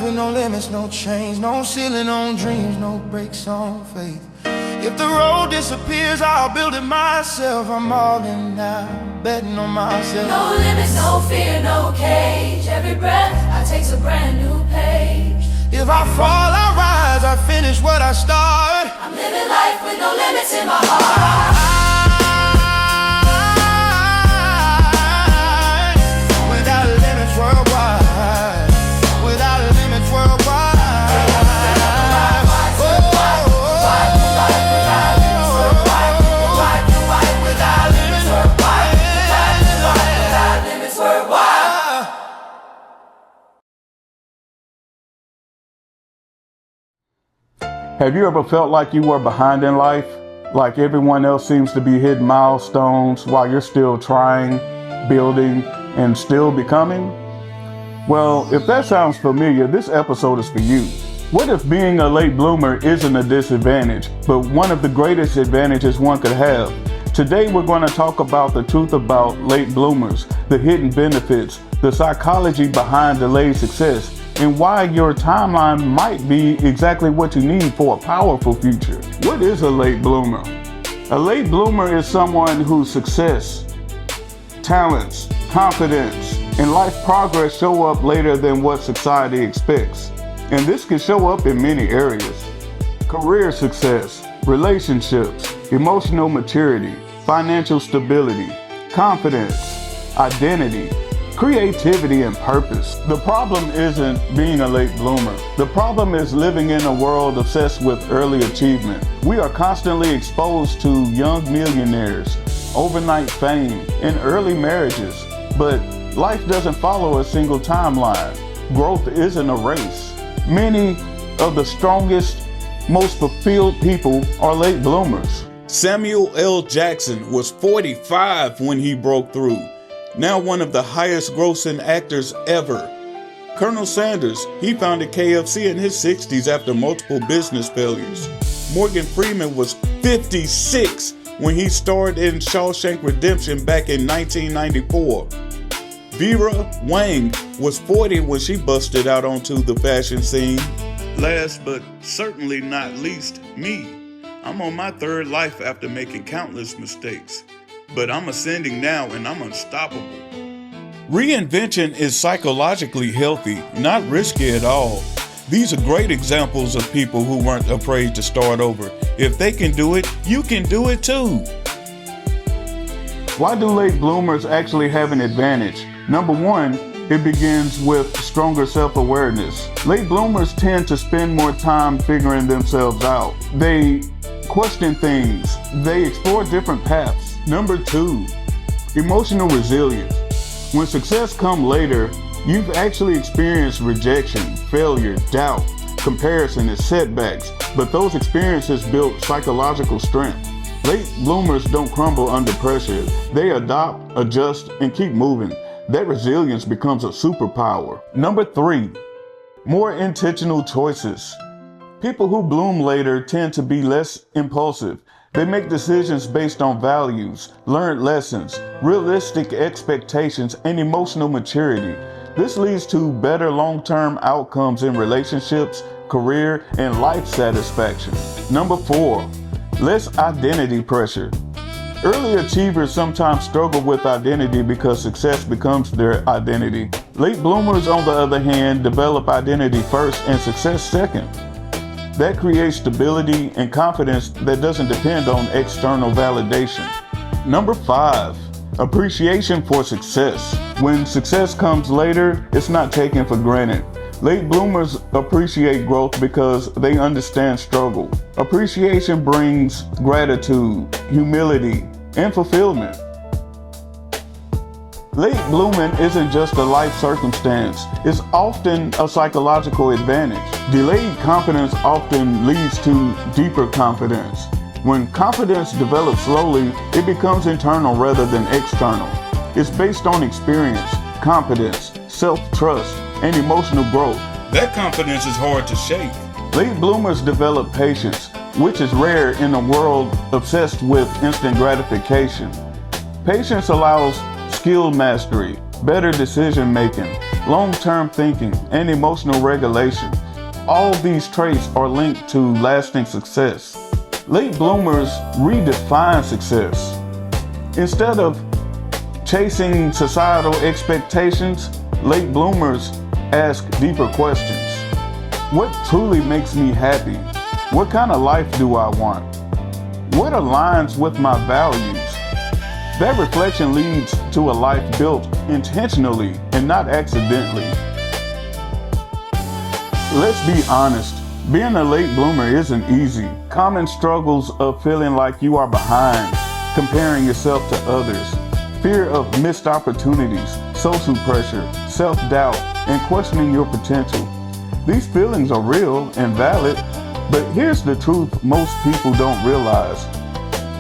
with no limits, no chains, no ceiling on dreams, no brakes on faith. If the road disappears, I'll build it myself. I'm all in now, betting on myself. No limits, no fear, no cage. Every breath I take's a brand new page. If I fall, I rise, I finish what I start. I'm living life with no limits in my heart. Without limits worldwide. Without limits worldwide. Have you ever felt like you were behind in life? Like everyone else seems to be hitting milestones while you're still trying, building, and still becoming? Well, if that sounds familiar, this episode is for you. What if being a late bloomer isn't a disadvantage, but one of the greatest advantages one could have? Today we're going to talk about the truth about late bloomers, the hidden benefits, the psychology behind delayed success, and why your timeline might be exactly what you need for a powerful future. What is a late bloomer? A late bloomer is someone whose success, talents, confidence, and life progress show up later than what society expects. And this can show up in many areas. Career success, relationships, emotional maturity, financial stability, confidence, identity, creativity, and purpose. The problem isn't being a late bloomer. The problem is living in a world obsessed with early achievement. We are constantly exposed to young millionaires, overnight fame, and early marriages. But life doesn't follow a single timeline. Growth isn't a race. Many of the strongest, most fulfilled people are late bloomers. Samuel L. Jackson was 45 when he broke through. Now one of the highest grossing actors ever. Colonel Sanders, he founded KFC in his 60s after multiple business failures. Morgan Freeman was 56 when he starred in Shawshank Redemption back in 1994. Vera Wang was 40 when she busted out onto the fashion scene. Last but certainly not least, me. I'm on my third life after making countless mistakes. But I'm ascending now and I'm unstoppable. Reinvention is psychologically healthy, not risky at all. These are great examples of people who weren't afraid to start over. If they can do it, you can do it too. Why do late bloomers actually have an advantage? Number one, it begins with stronger self-awareness. Late bloomers tend to spend more time figuring themselves out. They question things. They explore different paths. Number two, emotional resilience. When success comes later, you've actually experienced rejection, failure, doubt, comparison, and setbacks, but those experiences build psychological strength. Late bloomers don't crumble under pressure. They adopt, adjust, and keep moving. That resilience becomes a superpower. Number three, more intentional choices. People who bloom later tend to be less impulsive. They make decisions based on values, learned lessons, realistic expectations, and emotional maturity. This leads to better long-term outcomes in relationships, career, and life satisfaction. Number four, less identity pressure. Early achievers sometimes struggle with identity because success becomes their identity. Late bloomers, on the other hand, develop identity first and success second. That creates stability and confidence that doesn't depend on external validation. Number five, appreciation for success. When success comes later, it's not taken for granted. Late bloomers appreciate growth because they understand struggle. Appreciation brings gratitude, humility, and fulfillment. Late blooming isn't just a life circumstance, it's often a psychological advantage. Delayed confidence often leads to deeper confidence. When confidence develops slowly, it becomes internal rather than external. It's based on experience, competence, self-trust, and emotional growth. That confidence is hard to shake. Late bloomers develop patience, which is rare in a world obsessed with instant gratification. Patience allows skill mastery, better decision making, long-term thinking, and emotional regulation. All these traits are linked to lasting success. Late bloomers redefine success. Instead of chasing societal expectations, late bloomers ask deeper questions. What truly makes me happy? What kind of life do I want? What aligns with my values? That reflection leads to a life built intentionally and not accidentally. Let's be honest, being a late bloomer isn't easy. Common struggles of feeling like you are behind, comparing yourself to others, fear of missed opportunities, social pressure, self-doubt, and questioning your potential. These feelings are real and valid, but here's the truth most people don't realize.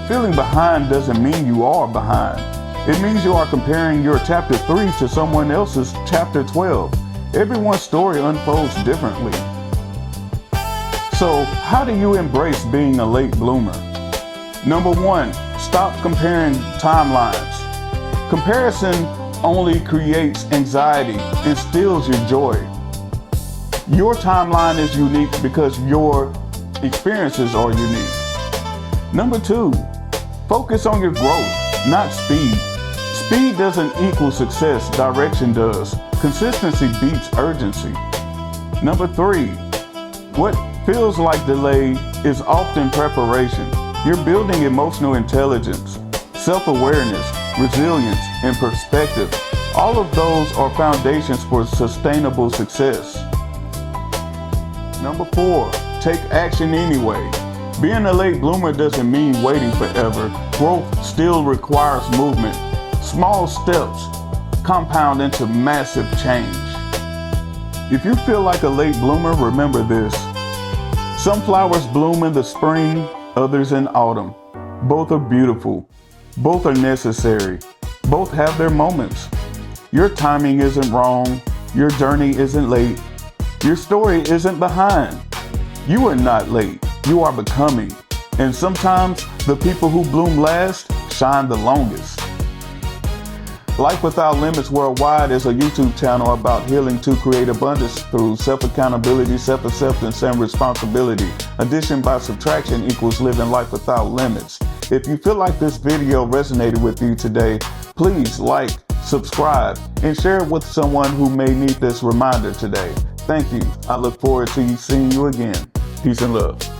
Feeling behind doesn't mean you are behind. It means you are comparing your chapter 3 to someone else's chapter 12. Everyone's story unfolds differently. So, how do you embrace being a late bloomer? Number 1, stop comparing timelines. Comparison only creates anxiety and steals your joy. Your timeline is unique because your experiences are unique. Number 2, focus on your growth, not speed. Speed doesn't equal success, direction does. Consistency beats urgency. Number 3, what feels like delay is often preparation. You're building emotional intelligence, self-awareness, resilience, and perspective. All of those are foundations for sustainable success. Number 4, take action anyway. Being a late bloomer doesn't mean waiting forever. Growth still requires movement. Small steps compound into massive change. If you feel like a late bloomer, remember this. Some flowers bloom in the spring, others in autumn. Both are beautiful. Both are necessary. Both have their moments. Your timing isn't wrong. Your journey isn't late. Your story isn't behind. You are not late. You are becoming. And sometimes the people who bloom last shine the longest. Life Without Limits Worldwide is a YouTube channel about healing to create abundance through self-accountability, self-acceptance, and responsibility. Addition by subtraction equals living life without limits. If you feel like this video resonated with you today, please like, subscribe, and share it with someone who may need this reminder today. Thank you. I look forward to seeing you again. Peace and love.